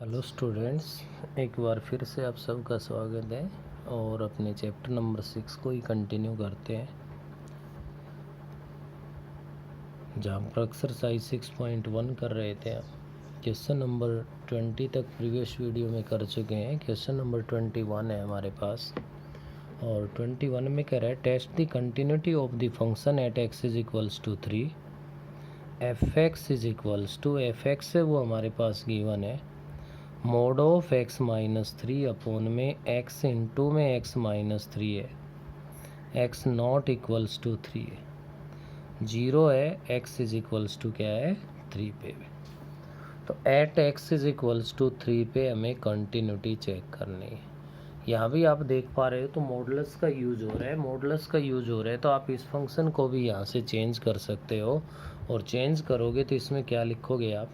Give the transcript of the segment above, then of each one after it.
Hello students, एक बार फिर से आप सबका स्वागत है और अपने चैप्टर नंबर 6 को ही कंटिन्यू करते हैं, जहाँ पर एक्सरसाइज 6.1 कर रहे थे। क्वेश्चन नंबर 20 तक प्रीवियस वीडियो में कर चुके हैं। क्वेश्चन नंबर 21 है हमारे पास और 21 में कह रहा है test the continuity of the function at x is equals to 3 f x is equals to f x है वो हमारे पास गिवन है mod of x minus 3 upon में एक्स इंटू में एक्स माइनस 3 है, एक्स नॉट इक्वल्स टू 3 है, 0 है, एक्स इज इक्वल्स टू क्या है 3 पे। तो at x is equals to 3 पे हमें कंटिन्यूटी चेक करनी है। यहाँ भी आप देख पा रहे हो तो मॉडुलस का यूज हो रहा है, मॉडुलस का यूज हो रहा है तो आप इस फंक्शन को भी यहाँ से चेंज कर सकते हो और चेंज करोगे तो इसमें क्या लिखोगे आप,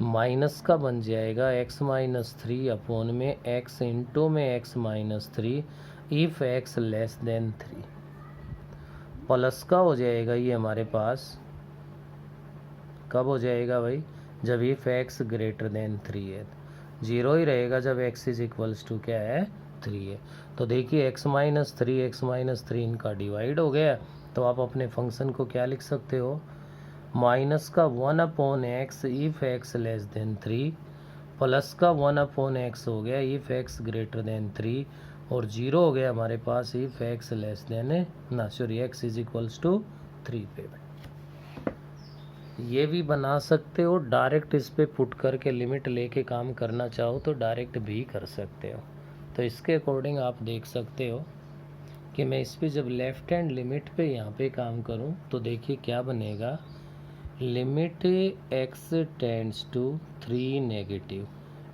माइनस का बन जाएगा एक्स माइनस 3 अपॉन में एक्स इंटू में x minus 3 if x less than 3, plus का हो जाएगा ये हमारे पास, कब हो जाएगा भाई, जब इफ एक्स ग्रेटर देन 3 है, 0 ही रहेगा जब एक्स इज इक्वल्स टू क्या है 3 है। तो देखिए एक्स माइनस 3 इनका डिवाइड हो गया, तो आप अपने फंक्शन को क्या लिख सकते हो, माइनस का 1 upon x if x less than 3 plus का 1 अपॉन एक्स हो गया इफ एक्स ग्रेटर देन 3 और 0 हो गया हमारे पास if x less than x is equals to 3 पे। ये भी बना सकते हो डायरेक्ट, इस पे पुट करके लिमिट लेके काम करना चाहो तो डायरेक्ट भी कर सकते हो। तो इसके अकॉर्डिंग आप देख सकते हो कि मैं इस पे जब लेफ्ट हैंड लिमिट पे यहाँ पे काम करूँ तो देखिए क्या बनेगा, limit x tends to 3 negative,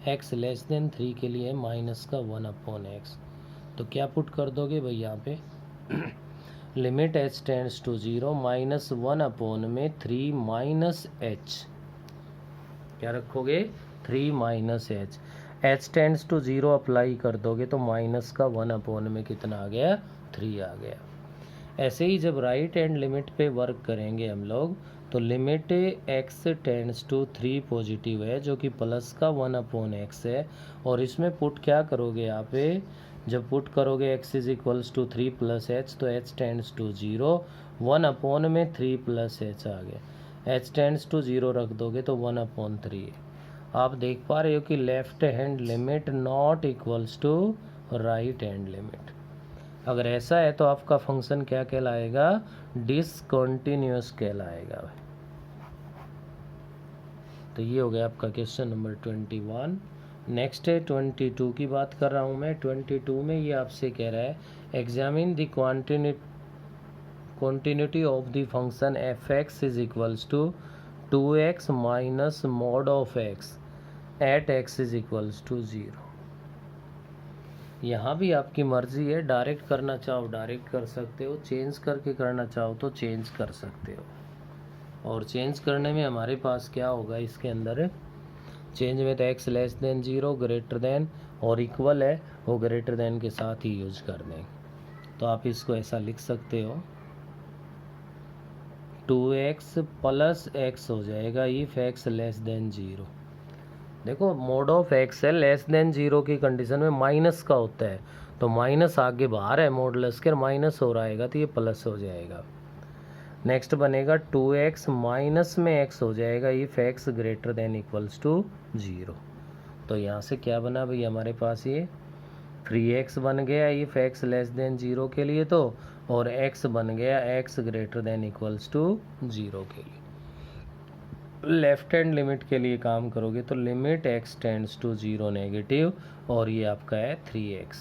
x less than 3 के लिए माइनस का 1 अपॉन एक्स, तो क्या पुट कर दोगे भाई यहाँ पे limit h tends to 0 minus 1 upon में 3 माइनस एच, क्या रखोगे 3 minus h, h tends to 0 apply कर दोगे तो माइनस का 1 अपॉन में कितना आ गया 3 आ गया। ऐसे ही जब राइट हैंड लिमिट पे वर्क करेंगे हम लोग तो limit x tends to 3 positive है जो कि प्लस का 1 अपॉन एक्स है, और इसमें पुट क्या करोगे यहाँ पे, जब पुट करोगे x is equals to 3 plus h तो h टेंड्स टू 0, 1 अपॉन में 3 प्लस एच आ गया, h टेंड्स टू 0 रख दोगे तो 1 अपॉन 3। आप देख पा रहे हो कि left hand limit not equals to right hand limit. अगर ऐसा है तो आपका फंक्शन क्या कहलाएगा, डिसकंटिन्यूअस कहलाएगा। तो ये हो गया आपका क्वेश्चन नंबर 21। नेक्स्ट है 22 की बात कर रहा हूँ मैं। 22 में ये आपसे कह रहा है examine the continuity of the function f x is equals to 2x minus mod of x at x is equals to 0। यहाँ भी आपकी मर्जी है, डायरेक्ट करना चाहो डायरेक्ट कर सकते हो, चेंज करके करना चाहो तो चेंज कर सकते हो। और चेंज करने में हमारे पास क्या होगा, इसके अंदर चेंज में तो x less then 0 greater than और इक्वल है वो ग्रेटर देन के साथ ही यूज कर दें। तो आप इसको ऐसा लिख सकते हो 2x प्लस एक्स हो जाएगा इफ एक्स लेस देन 0। देखो मोड ऑफ एक्स है, लेस देन 0 की कंडीशन में माइनस का होता है तो माइनस आगे बाहर है मॉडुलस के, माइनस हो रहेगा तो ये प्लस हो जाएगा। नेक्स्ट बनेगा 2x माइनस में x हो जाएगा if x greater than equals to 0। तो यहाँ से क्या बना भाई हमारे पास, ये 3x बन गया इफ x लेस देन 0 के लिए तो, और x बन गया x greater than equals to 0 के लिए। लेफ्ट हैंड लिमिट के लिए काम करोगे तो limit x tends to 0 negative और ये आपका है 3x,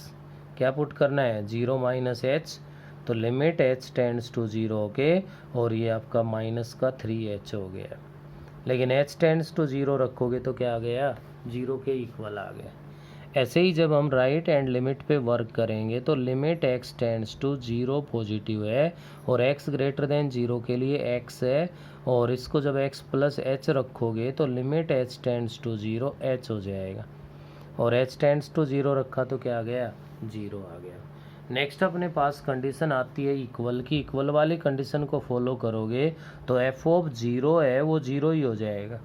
क्या पुट करना है 0 माइनस एच, तो limit h tends to 0 okay, और ये आपका माइनस का 3h हो गया, लेकिन h टेंड्स टू 0 रखोगे तो क्या आ गया 0 के इक्वल आ गया। ऐसे ही जब हम राइट हैंड लिमिट पे वर्क करेंगे तो limit x tends to 0 positive है और x ग्रेटर देन 0 के लिए x है, और इसको जब x प्लस h रखोगे तो limit h tends to 0 h हो जाएगा, और h टेंड्स टू 0 रखा तो क्या आ गया 0 आ गया। नेक्स्ट अपने पास कंडीशन आती है इक्वल की, इक्वल वाली कंडीशन को फॉलो करोगे तो एफ ऑफ 0 है वो 0 ही हो जाएगा।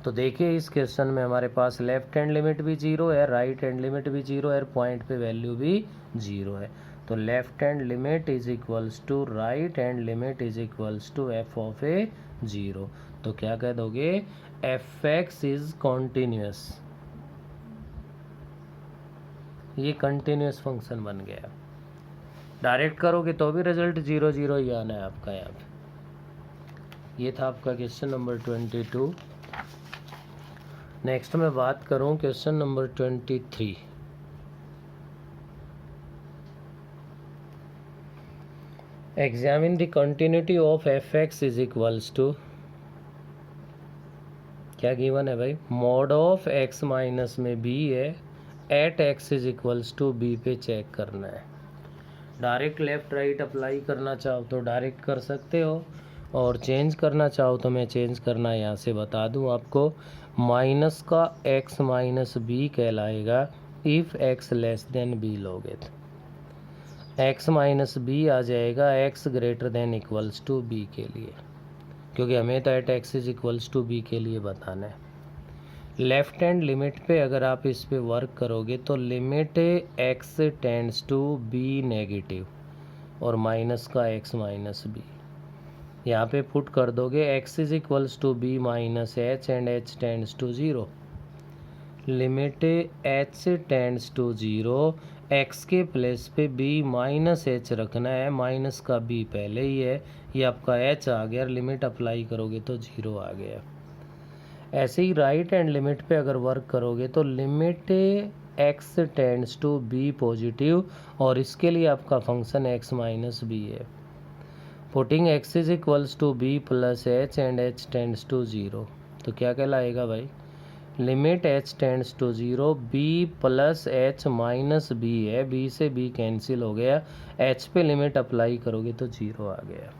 तो देखिए इस क्वेश्चन में हमारे पास लेफ्ट हैंड लिमिट भी जीरो है, राइट हैंड लिमिट भी जीरो है, पॉइंट पे वैल्यू भी जीरो है। तो left hand limit is equals to right hand limit is equals to f of a zero. तो क्या कह दोगे, एफ एक्स इज कॉन्टिन्यूस, ये कंटिन्यूस फंक्शन बन गया। डायरेक्ट करोगे तो भी रिजल्ट जीरो जीरो ही आना है आपका यहाँ पे। ये था आपका क्वेश्चन नंबर 22। नेक्स्ट मैं बात करूँ question number 23। Examine the continuity of f x is equals to, क्या गिवन है भाई, मॉड ऑफ एक्स माइनस में बी है, at x is equals to b पे चेक करना है। डायरेक्ट लेफ्ट राइट अप्लाई करना चाहो तो डायरेक्ट कर सकते हो, और चेंज करना चाहो तो मैं चेंज करना यहाँ से बता दूँ आपको। माइनस का एक्स माइनस बी कहलाएगा if x less than b लोगे तो एक्स माइनस बी आ जाएगा x greater than equals to b के लिए, क्योंकि हमें तो at x is equals to b के लिए बताना है। लेफ्ट हैंड लिमिट पे अगर आप इस पे वर्क करोगे तो limit x tends to b negative और माइनस का एक्स माइनस बी यहाँ पे पुट कर दोगे, x is equals to b minus h and h tends to zero. Limit h tends to zero, x के प्लेस पे बी माइनस एच रखना है, माइनस का बी पहले ही है, ये आपका एच आ गया, लिमिट अप्लाई करोगे तो ज़ीरो आ गया। ऐसे ही राइट हैंड लिमिट पे अगर वर्क करोगे तो limit x tends to b positive, और इसके लिए आपका फंक्शन एक्स माइनस बी है। Putting x is equals to b plus h and h tends to zero, तो क्या कहलाएगा भाई, limit h tends to zero, b plus h minus b है, बी से बी कैंसिल हो गया, एच पे लिमिट अप्लाई करोगे तो ज़ीरो आ गया।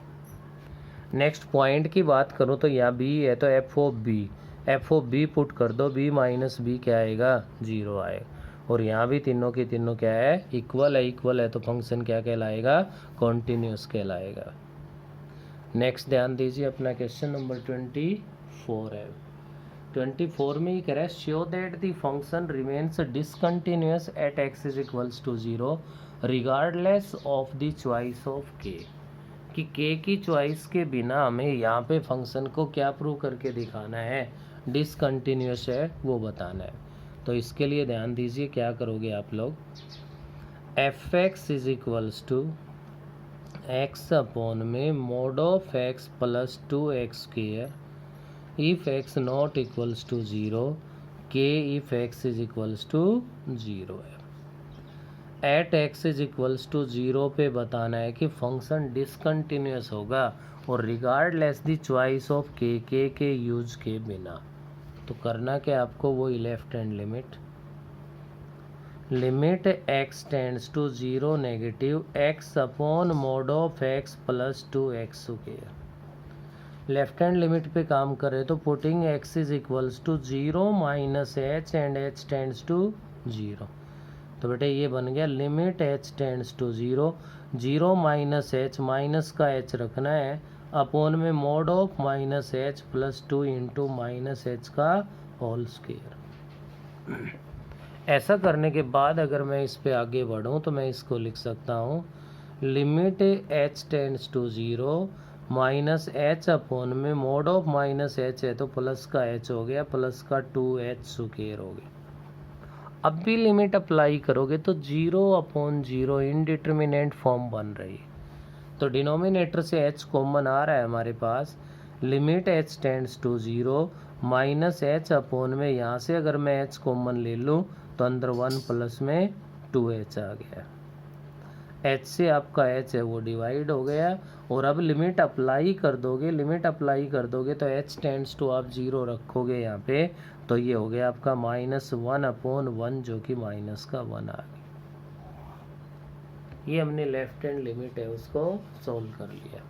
नेक्स्ट पॉइंट की बात करूँ तो यहाँ बी है तो एफ ऑफ बी पुट कर दो, बी माइनस बी क्या आएगा, ज़ीरो आएगा, और यहाँ भी तीनों की तीनों क्या है, इक्वल है तो फंक्शन क्या कहलाएगा, कॉन्टिन्यूस कहलाएगा। नेक्स्ट ध्यान दीजिए, अपना क्वेश्चन नंबर 24 है। 24 में ये कह रहा है, show that the function remains discontinuous at x is equals to zero regardless of the choice of k, कि के की चॉइस के बिना हमें यहाँ पे फंक्शन को क्या प्रूव करके दिखाना है, डिसकंटिन्यूअस है वो बताना है। तो इसके लिए ध्यान दीजिए क्या करोगे आप लोग, f x is equals to x upon में mod of x plus two x square if x not equals to zero, k if x is equals to zero है। At x is equals to zero पे बताना है कि function discontinuous होगा और regardless the choice of k use के बिना। तो करना क्या आपको, वही left hand limit x tends to zero negative x upon mod of x plus two x square. Left hand limit पे काम करे तो putting x is equals to zero minus h and h tends to zero. तो बेटे ये बन गया limit h tends to zero, zero minus h, minus का एच रखना है, अपॉन में mod of minus h plus two into minus h का होल स्क्वायर। ऐसा करने के बाद अगर मैं इस पे आगे बढ़ूँ तो मैं इसको लिख सकता हूँ, limit h tends to zero minus h upon में मोड ऑफ माइनस एच है तो प्लस का एच हो गया, प्लस का टू एच स्क्वायर हो गया। अब भी लिमिट अप्लाई करोगे तो zero upon zero indeterminate form बन रही है, तो डिनोमिनेटर से एच कॉमन आ रहा है हमारे पास, limit h tends to zero minus h upon में यहाँ से अगर मैं एच कॉमन ले लूँ तो अंदर वन प्लस में टू एच आ गया, एच से आपका एच है वो डिवाइड हो गया, और अब लिमिट अप्लाई कर दोगे तो एच टेंड्स टू आप ज़ीरो रखोगे यहाँ पे, तो ये हो गया आपका माइनस वन अपॉन वन जो कि माइनस का वन आ गया। ये हमने लेफ्ट हैंड लिमिट है उसको सॉल्व कर लिया।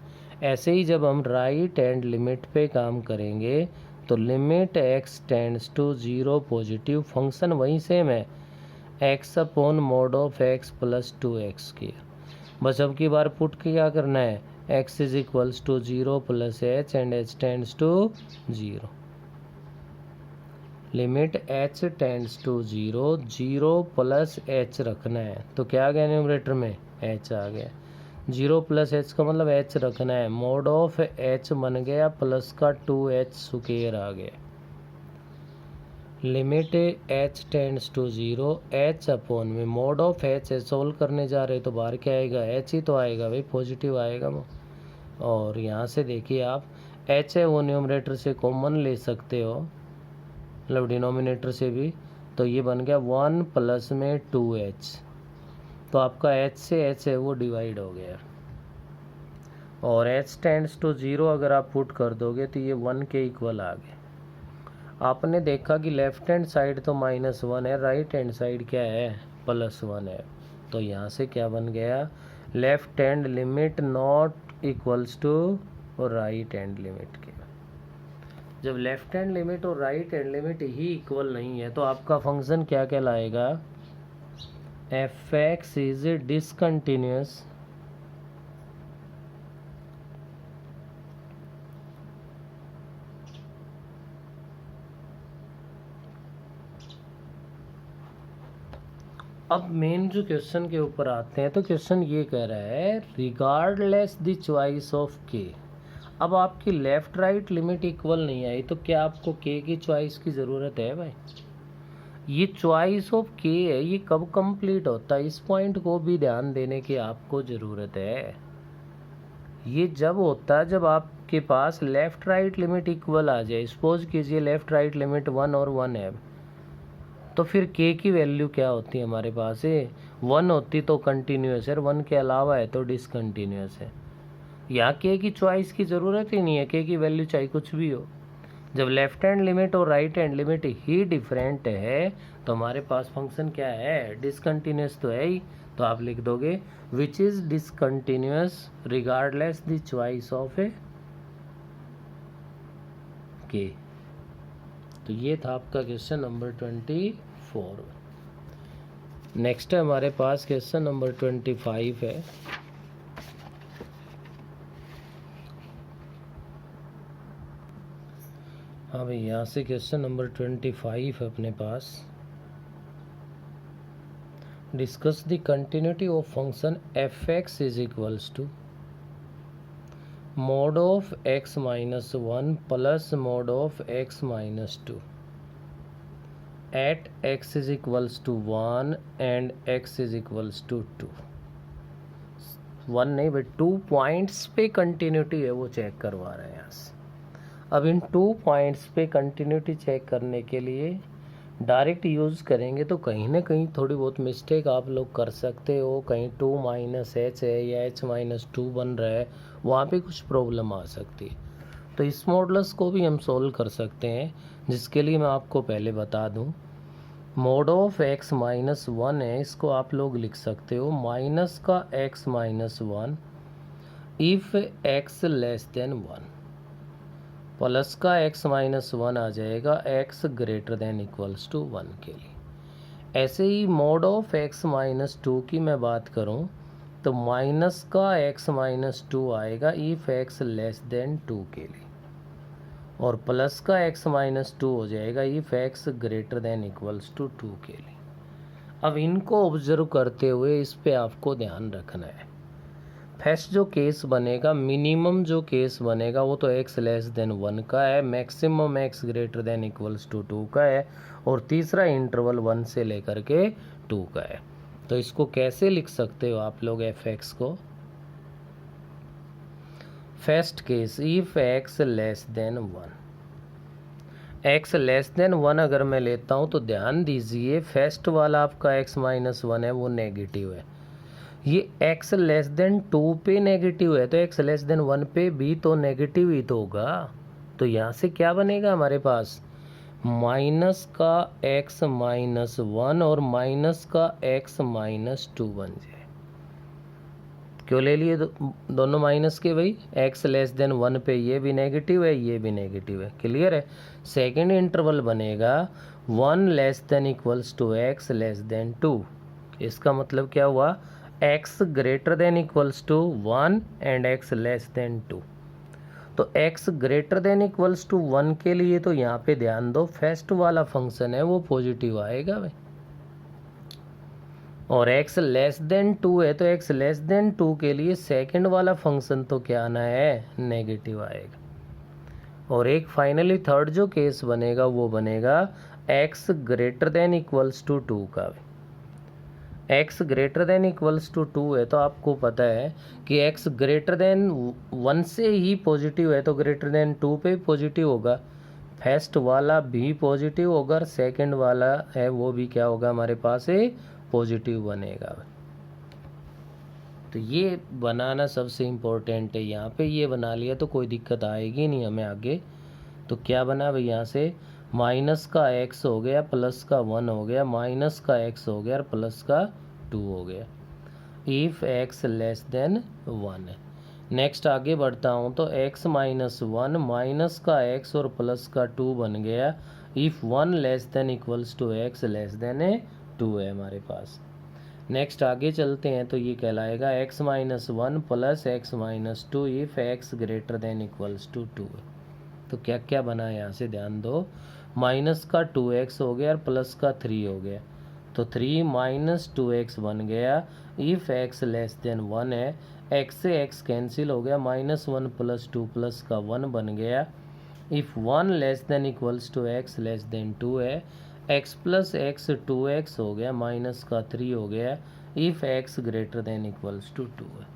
ऐसे ही जब हम राइट हैंड लिमिट पे काम करेंगे तो limit x tends to zero positive, function वही सेम है, x upon mod of x plus two x square. बस अब की बार पुट क्या करना है, x is equals to zero plus h and h tends to zero. Limit h tends to 0, 0 plus h रखना है, तो क्या आ गया न्यूमरेटर में h आ गया। 0 प्लस h का मतलब h रखना है, मोड ऑफ h बन गया प्लस का 2h स्क्वायर आ गया। Limit h tends to 0, h upon में मोड ऑफ h है, सोल्व करने जा रहे तो बाहर क्या आएगा, h ही तो आएगा भाई, पॉजिटिव आएगा वो। और यहाँ से देखिए आप h है वो न्यूमरेटर से कॉमन ले सकते हो, मतलब डिनोमिनेटर से भी, तो ये बन गया 1 प्लस में 2h, तो आपका h से h है वो डिवाइड हो गया। और h टेंड्स टू 0 अगर आप पुट कर दोगे तो ये 1 के इक्वल आ गए। आपने देखा कि लेफ्ट हैंड साइड तो -1 है, राइट हैंड साइड क्या है, +1 है, तो यहाँ से क्या बन गया, left hand limit not equals to right hand limit के। जब लेफ्ट हैंड लिमिट और राइट हैंड लिमिट ही इक्वल नहीं है तो आपका फंक्शन क्या कहलाएगा, f(x) इज डिसकंटिन्यूअस अब मेन जो क्वेश्चन के ऊपर आते हैं, तो क्वेश्चन ये कह रहा है रिगार्डलेस द चॉइस ऑफ के। अब आपकी लेफ्ट राइट लिमिट इक्वल नहीं आई तो क्या आपको के की चॉइस की ज़रूरत है भाई। ये चॉइस ऑफ के है, ये कब कंप्लीट होता है, इस पॉइंट को भी ध्यान देने की आपको ज़रूरत है। ये जब होता है जब आपके पास लेफ्ट राइट लिमिट इक्वल आ जाए। सपोज कीजिए लेफ्ट राइट लिमिट 1 और 1 है, तो फिर के की वैल्यू क्या होती है हमारे पास है 1 होती तो कंटिन्यूस है, 1 के अलावा है तो डिसकंटिन्यूस है। यहाँ के की चॉइस की ज़रूरत ही नहीं है, के की वैल्यू चाहे कुछ भी हो। जब लेफ्ट हैंड लिमिट और राइट हैंड लिमिट ही डिफरेंट है तो हमारे पास फंक्शन क्या है, डिसकंटिन्यूस तो है ही। तो आप लिख दोगे which is discontinuous regardless the choice of a k. तो ये था आपका क्वेश्चन नंबर 24। नेक्स्ट है हमारे पास क्वेश्चन नंबर 25 है। हाँ भाई, यहाँ से क्वेश्चन नंबर 25 है अपने पास। Discuss the continuity of function f(x) is equals to mod of x minus 1 plus mod of x minus 2 at x is equals to 1 and x is equals to 2। 1 नहीं भाई, 2 पॉइंट्स पे continuity है वो check करवा रहे हैं यहाँ से। अब इन 2 पॉइंट्स पे कंटिन्यूटी चेक करने के लिए डायरेक्ट यूज़ करेंगे तो कहीं ना कहीं थोड़ी बहुत मिस्टेक आप लोग कर सकते हो। कहीं 2 - h है या h - 2 बन रहा है, वहाँ पे कुछ प्रॉब्लम आ सकती है। तो इस मॉडल्स को भी हम सोल्व कर सकते हैं, जिसके लिए मैं आपको पहले बता दूं। मोड ऑफ x -1 है, इसको आप लोग लिख सकते हो माइनस का x -1 if x less than 1, plus का x -1 आ जाएगा x greater than equals to 1 के लिए। ऐसे ही मोड ऑफ x -2 की मैं बात करूं तो माइनस का x -2 आएगा इफ x लेस देन 2 के लिए, और प्लस का x -2 हो जाएगा if x greater than equals to 2 के लिए। अब इनको ऑब्जर्व करते हुए इस पे आपको ध्यान रखना है। फर्स्ट जो केस बनेगा, मिनिमम जो केस बनेगा वो तो x लेस देन 1 का है, maximum x greater than equals to 2 का है, और तीसरा इंटरवल 1 से लेकर के 2 का है। तो इसको कैसे लिख सकते हो आप लोग f(x) को। First case if x less than 1, x less than 1 अगर मैं लेता हूँ तो ध्यान दीजिए फर्स्ट वाला आपका x -1 है वो नेगेटिव है, ये x लेस देन 2 पे नेगेटिव है, तो x लेस देन 1 पे भी तो नेगेटिव ही तो होगा। तो यहाँ से क्या बनेगा हमारे पास, माइनस का x -1 और माइनस का x -2 बन जाए। क्यों ले लिए दोनों माइनस के भाई, x लेस देन 1 पे ये भी नेगेटिव है ये भी नेगेटिव है, क्लियर है। सेकेंड इंटरवल बनेगा 1 less than equals to x less than 2। इसका मतलब क्या हुआ, x greater than equals to 1 and x less than 2। तो x greater than equals to 1 के लिए तो यहाँ पे ध्यान दो फर्स्ट वाला फंक्शन है वो पॉजिटिव आएगा भाई, और x लेस देन 2 है तो x लेस देन 2 के लिए सेकंड वाला फंक्शन तो क्या आना है, नेगेटिव आएगा। और एक फाइनली थर्ड जो केस बनेगा वो बनेगा x greater than equals to 2 का। x greater than equals to 2 है तो आपको पता है कि x ग्रेटर देन 1 से ही पॉजिटिव है तो ग्रेटर देन 2 पे पॉजिटिव होगा, फर्स्ट वाला भी पॉजिटिव होगा और सेकंड वाला है वो भी क्या होगा हमारे पास है पॉजिटिव बनेगा। तो ये बनाना सबसे इम्पोर्टेंट है, यहाँ पे ये बना लिया तो कोई दिक्कत आएगी नहीं हमें आगे। तो क्या बना भाई, यहाँ से माइनस का x हो गया प्लस का 1 हो गया, माइनस का x हो गया और प्लस का 2 हो गया, इफ़ x लेस देन 1 है। नेक्स्ट आगे बढ़ता हूँ तो x माइनस 1 माइनस का x और प्लस का 2 बन गया, if 1 less than equals to x less than 2 है हमारे पास। नेक्स्ट आगे चलते हैं तो ये कहलाएगा x minus 1 plus x minus 2 if x greater than equals to 2 है। तो क्या क्या बना है यहाँ से ध्यान दो, माइनस का 2x हो गया और प्लस का 3 हो गया, तो 3 माइनस 2x बन गया, इफ़ x लेस देन 1 है, x से x कैंसिल हो गया, माइनस 1 प्लस 2 प्लस का 1 बन गया, if 1 less than equals to x less than 2 है, x प्लस x 2x हो गया, माइनस का 3 हो गया, if x greater than equals to 2 है।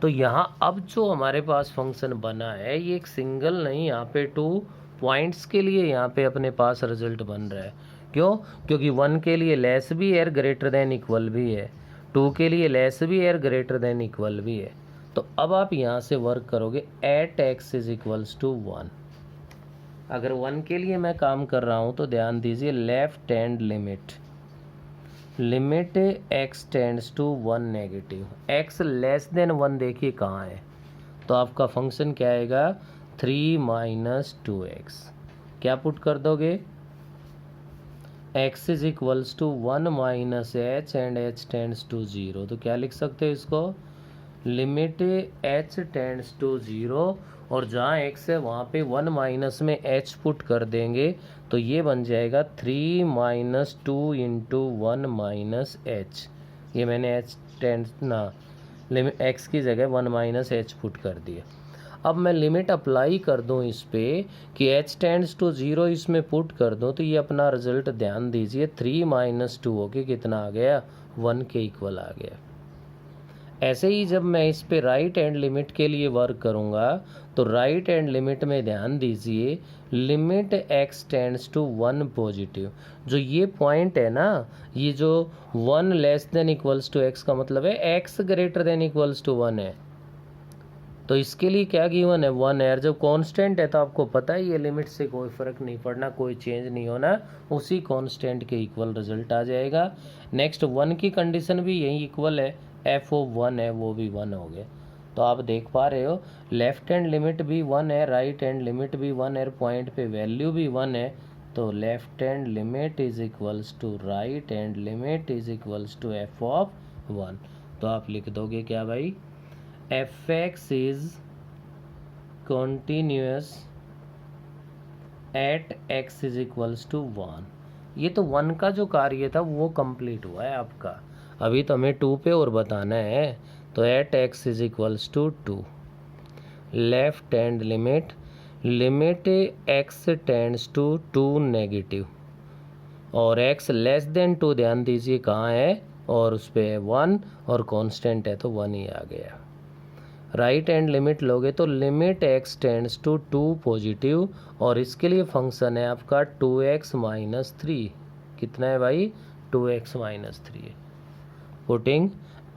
तो यहाँ अब जो हमारे पास फंक्शन बना है ये एक सिंगल नहीं, यहाँ पे 2 पॉइंट्स के लिए यहाँ पे अपने पास रिजल्ट बन रहा है। क्यों? क्योंकि 1 के लिए लेस भी है, ग्रेटर देन इक्वल भी है, 2 के लिए लेस भी है, ग्रेटर देन इक्वल भी है। तो अब आप यहाँ से वर्क करोगे at x is equals to 1। अगर 1 के लिए मैं काम कर रहा हूँ तो ध्यान दीजिए left hand limit x tends to 1 negative, x less than 1 देखिए कहाँ है, तो आपका फंक्शन क्या आएगा 3 माइनस 2x। क्या पुट कर दोगे, x is equals to 1 minus h and h tends to 0। तो क्या लिख सकते हो इसको, लिमिट h टेंड्स टू 0 और जहाँ x है वहाँ पे 1 माइनस में h पुट कर देंगे तो ये बन जाएगा 3 माइनस 2 इंटू 1 माइनस h। ये मैंने h टेंड्स ना लिमिट x की जगह 1 माइनस h पुट कर दिया। अब मैं लिमिट अप्लाई कर दूं इस पे कि h टेंड्स टू 0 इसमें पुट कर दूं तो ये अपना रिजल्ट ध्यान दीजिए 3 माइनस 2 होके कितना आ गया 1 के इक्वल आ गया। ऐसे ही जब मैं इस पे राइट हैंड लिमिट के लिए वर्क करूँगा तो राइट हैंड लिमिट में ध्यान दीजिए limit x tends to 1 positive, जो ये पॉइंट है ना, ये जो 1 less than equals to x का मतलब है x greater than equals to 1 है, तो इसके लिए क्या गिवन है 1 है। जब कांस्टेंट है तो आपको पता है ये लिमिट से कोई फ़र्क नहीं पड़ना, कोई चेंज नहीं होना, उसी कांस्टेंट के इक्वल रिजल्ट आ जाएगा। नेक्स्ट 1 की कंडीशन भी यही इक्वल है, एफ ऑफ 1 है वो भी 1 हो गया। तो आप देख पा रहे हो लेफ्ट हैंड लिमिट भी 1 है, राइट हैंड लिमिट भी 1 है, पॉइंट पे वैल्यू भी 1 है, तो left hand limit is equals to right hand limit is equals to f of 1। तो आप लिख दोगे क्या भाई, f x is continuous at x is equals to 1। ये तो 1 का जो कार्य था वो कंप्लीट हुआ है आपका, अभी तो हमें 2 पे और बताना है। तो at x is equals to 2, left hand limit x tends to 2 negative और x लेस देन 2 ध्यान दीजिए कहाँ है और उस पर 1 और कांस्टेंट है तो 1 ही आ गया। राइट हैंड लिमिट लोगे तो limit x tends to 2 positive और इसके लिए फंक्शन है आपका 2x माइनस 3। कितना है भाई 2x minus 3। Putting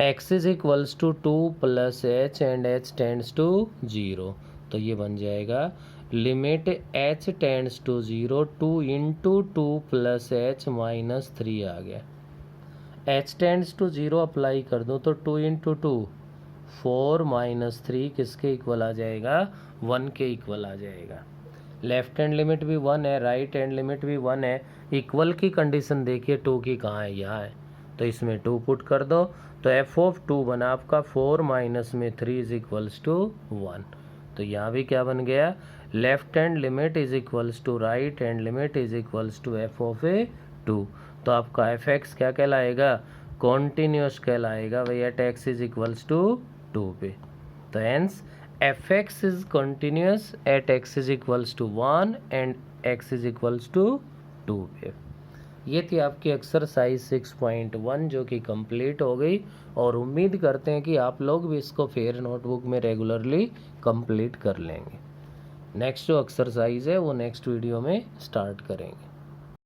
x is equals to 2 plus h and h tends to 0, तो ये बन जाएगा limit h tends to 0 2 into 2 plus h minus 3 आ गया। h टेंड्स टू 0 अप्लाई कर दो तो 2 इंटू 2 4 माइनस 3 किसके इक्वल आ जाएगा 1 के इक्वल आ जाएगा। लेफ्ट हैंड लिमिट भी 1 है, राइट हैंड लिमिट भी 1 है, इक्वल की कंडीशन देखिए 2 की कहाँ है, यहाँ है, तो इसमें 2 पुट कर दो तो एफ ऑफ 2 बना आपका 4 माइनस में 3 इज इक्वल्स टू 1। तो तो यहाँ भी क्या बन गया, left hand limit is equals to right hand limit is equals to f of a 2। तो आपका एफ एक्स क्या कहलाएगा, कॉन्टिन्यूस कहलाएगा भैया, at x is equals to 2 पे। तो hence f x is continuous at x is equals to 1 and x is equals to 2 पे। ये थी आपकी एक्सरसाइज 6.1 जो कि कंप्लीट हो गई, और उम्मीद करते हैं कि आप लोग भी इसको फेयर नोटबुक में रेगुलरली कंप्लीट कर लेंगे। नेक्स्ट जो एक्सरसाइज है वो नेक्स्ट वीडियो में स्टार्ट करेंगे।